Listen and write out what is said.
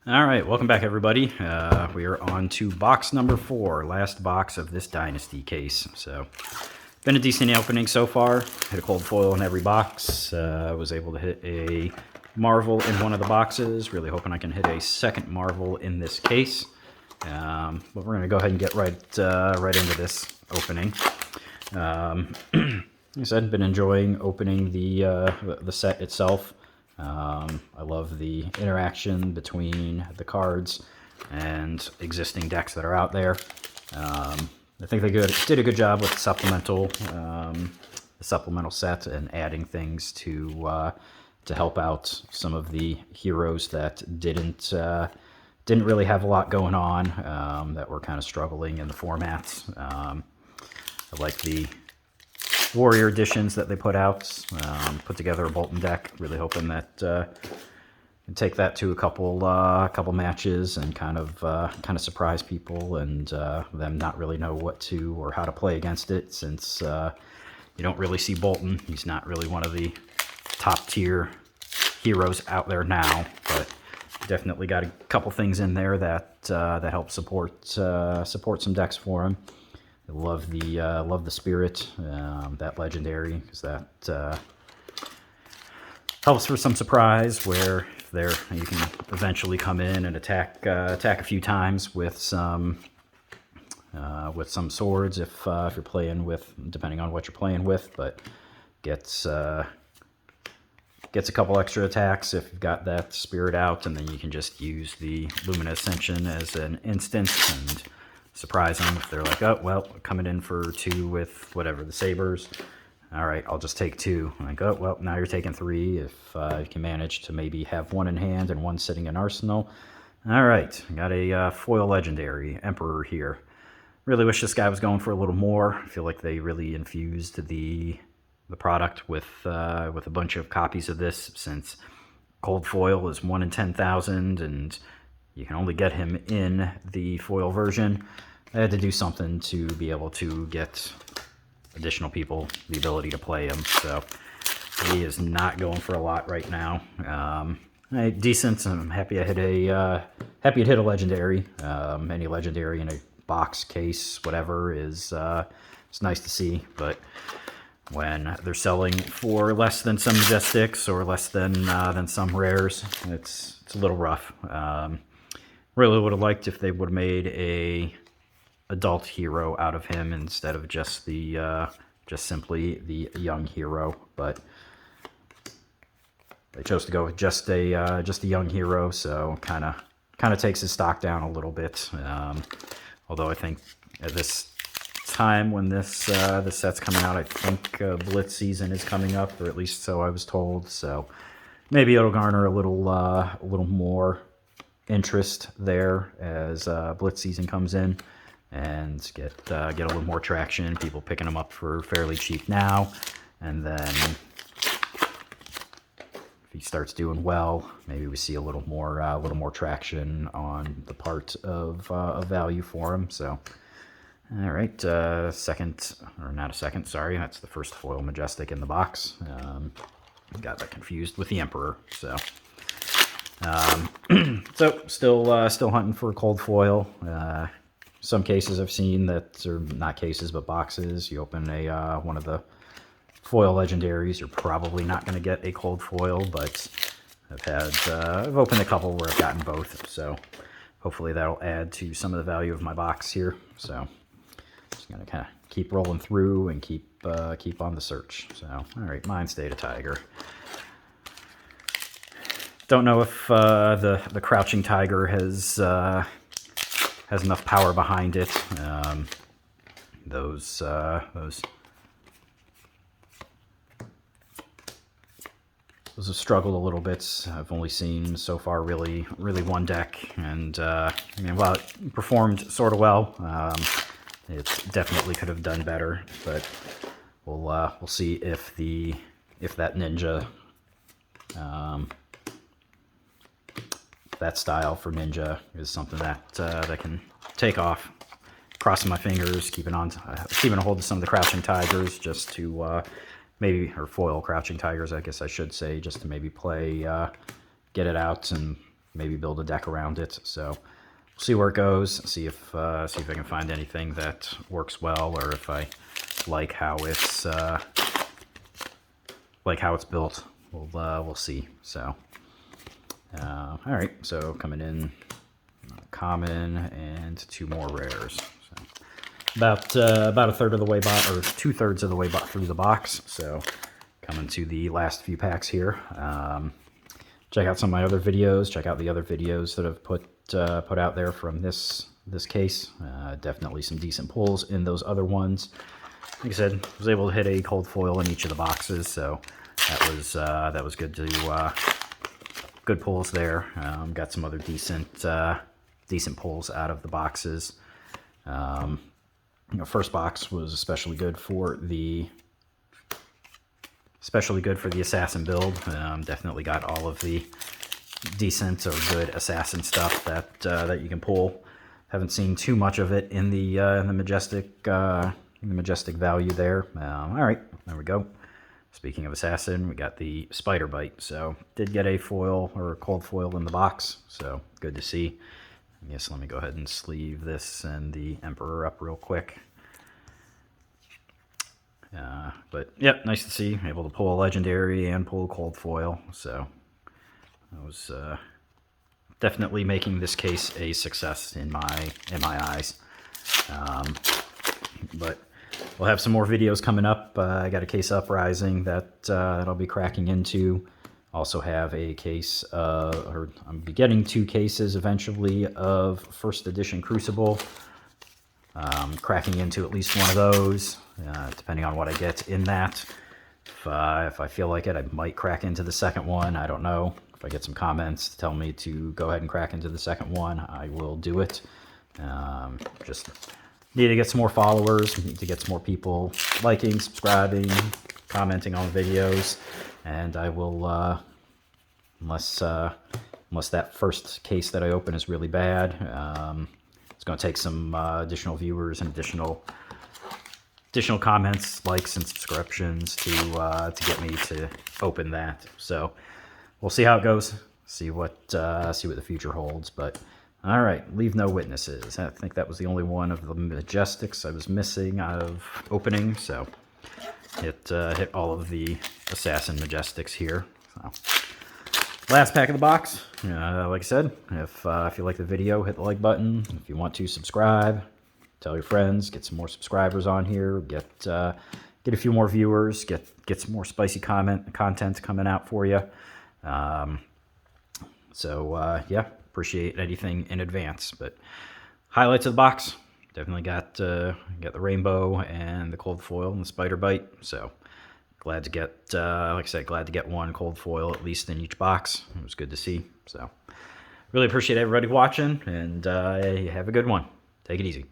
All right, welcome back, everybody. We are on to box number 4, last box of this Dynasty case. So, been a decent opening so far. Hit a cold foil in every box. Was able to hit a Marvel in one of the boxes. Really hoping I can hit a second Marvel in this case. But we're going to go ahead and get right into this opening. Like I said, been enjoying opening the set itself. I love the interaction between the cards and existing decks that are out there. I think they did a good job with the supplemental set and adding things to help out some of the heroes that didn't really have a lot going on, that were kind of struggling in the formats. I like the Warrior editions that they put out. Put together a Bolton deck. Really hoping that can take that to a couple matches and kind of surprise people and them not really know what to or how to play against it, since you don't really see Bolton. He's not really one of the top tier heroes out there now, but definitely got a couple things in there that help support some decks for him. I love the Spirit, that legendary, because that helps for some surprise where you can eventually come in and attack a few times with some swords if you're playing with, depending on what you're playing with, but gets a couple extra attacks if you've got that Spirit out, and then you can just use the Lumina Ascension as an instant and surprise them if they're like, oh, well, coming in for 2 with whatever, the Sabers. All right, I'll just take 2. I'm like, oh, well, now you're taking 3 if you can manage to maybe have 1 in hand and 1 sitting in arsenal. All right, got a foil legendary Emperor here. Really wish this guy was going for a little more. I feel like they really infused the product with a bunch of copies of this, since cold foil is 1 in 10,000 and you can only get him in the foil version. I had to do something to be able to get additional people the ability to play him. So he is not going for a lot right now. Decent. I'm happy I hit a legendary. Any legendary in a box, case, whatever is it's nice to see. But when they're selling for less than some Majestics or less than some rares, it's a little rough. Really would have liked if they would have made a adult hero out of him instead of just simply the young hero, but they chose to go with just a young hero, so kind of takes his stock down a little bit. Although I think at this time when this set's coming out, I think Blitz season is coming up, or at least so I was told. So maybe it'll garner a little more interest there as Blitz season comes in and get a little more traction. People picking them up for fairly cheap now, and then if he starts doing well, maybe we see a little more traction on the part of value for him. So, all right, second, or not a second, sorry, that's the first foil Majestic in the box. Got that confused with the Emperor. So. So still hunting for a cold foil. Some cases I've seen that, or not cases, but boxes, you open a one of the foil legendaries, you're probably not going to get a cold foil, but I've opened a couple where I've gotten both, so hopefully that'll add to some of the value of my box here. So just going to kind of keep rolling through and keep on the search. So, all right, Mind State of Tiger. Don't know if the Crouching Tiger has enough power behind it. Those have struggled a little bit. I've only seen so far really one deck, and I mean, while it performed sort of well, it definitely could have done better. But we'll see if that ninja. That style for ninja is something that can take off. Crossing my fingers, keeping a hold of some of the Crouching Tigers, just to maybe, or foil Crouching Tigers, I guess I should say, just to maybe play, get it out and maybe build a deck around it. So we'll see where it goes. See if I can find anything that works well, or if I like how it's built. We'll see. So all right. So coming in, common and 2 more rares. So about a third of the way, or 2/3 of the way through the box. So coming to the last few packs here. Check out some of my other videos. Check out the other videos that I've put out there from this case. Definitely some decent pulls in those other ones. Like I said, I was able to hit a cold foil in each of the boxes, so that was good to good pulls there. Got some other decent pulls out of the boxes. First box was especially good for the assassin build. Definitely got all of the decent or good assassin stuff that you can pull. Haven't seen too much of it in the majestic value there. All right, there we go. Speaking of assassin, we got the spider bite. So did get a foil or a cold foil in the box. So good to see. I guess let me go ahead and sleeve this and the Emperor up real quick. But yeah, nice to see. Able to pull a legendary and pull a cold foil. So I was definitely making this case a success in my eyes. But we'll have some more videos coming up. I got a case Uprising that I'll be cracking into. Also have a case, or I'm getting 2 cases eventually of first edition Crucible. Cracking into at least one of those, depending on what I get in that. If I feel like it, I might crack into the second one. I don't know. If I get some comments to tell me to go ahead and crack into the second one, I will do it. Just need to get some more followers, need to get some more people liking, subscribing, commenting on videos, and I will, unless that first case that I open is really bad, it's going to take some additional viewers and additional comments, likes, and subscriptions to get me to open that. So we'll see how it goes. See what the future holds. But all right, leave no witnesses. I think that was the only one of the Majestics I was missing out of opening. So hit all of the Assassin Majestics here. So last pack of the box. Like I said, if you like the video, hit the like button. If you want to subscribe, tell your friends, get some more subscribers on here, get a few more viewers, get some more spicy content coming out for you. Yeah, appreciate anything in advance. But highlights of the box, definitely got the rainbow and the cold foil and the spider bite. So glad to get, like I said, glad to get one cold foil at least in each box. It was good to see. So really appreciate everybody watching, and have a good one. Take it easy.